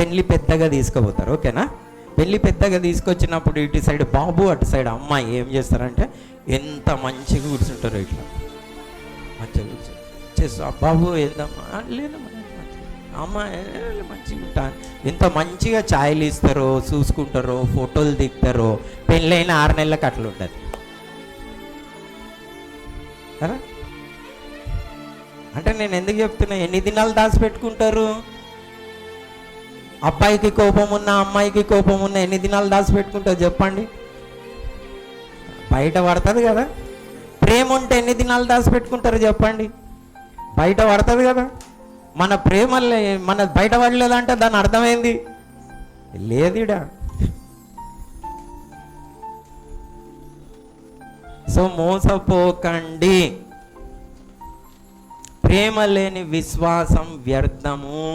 పెళ్లి పెద్దగా తీసుకుపోతారు, ఓకేనా? పెళ్ళి పెద్దగా తీసుకొచ్చినప్పుడు ఇటు సైడ్ బాబు, అటు సైడ్ అమ్మాయి ఏం చేస్తారంటే ఎంత మంచిగా కూర్చుంటారు, ఇట్లా మంచిగా కూర్చొని చేస్తా, బాబు ఏందమ్మా, లేదమ్మా అమ్మాయి మంచిగా ఉంటా, ఎంత మంచిగా ఛాయలు ఇస్తారో, చూసుకుంటారో, ఫోటోలు దిగుతారో. పెళ్ళైన 6 నెలలకు అట్లా ఉంటుంది కదా. అంటే నేను ఎందుకు చెప్తున్నా, ఎన్ని దినాలు దాచిపెట్టుకుంటారు? అబ్బాయికి కోపం ఉన్నా, అమ్మాయికి కోపం ఉన్నా ఎన్ని దినాలు దాచిపెట్టుకుంటారు చెప్పండి? బయట పడుతుంది కదా. ప్రేమ ఉంటే ఎన్ని దినాలు దాచిపెట్టుకుంటారు చెప్పండి? బయట పడుతుంది కదా. మన ప్రేమలే మన బయట పడలేదంటే దాని అర్థమైంది లేదుడా. సో మోసపోకండి. ప్రేమ లేని విశ్వాసం వ్యర్థము.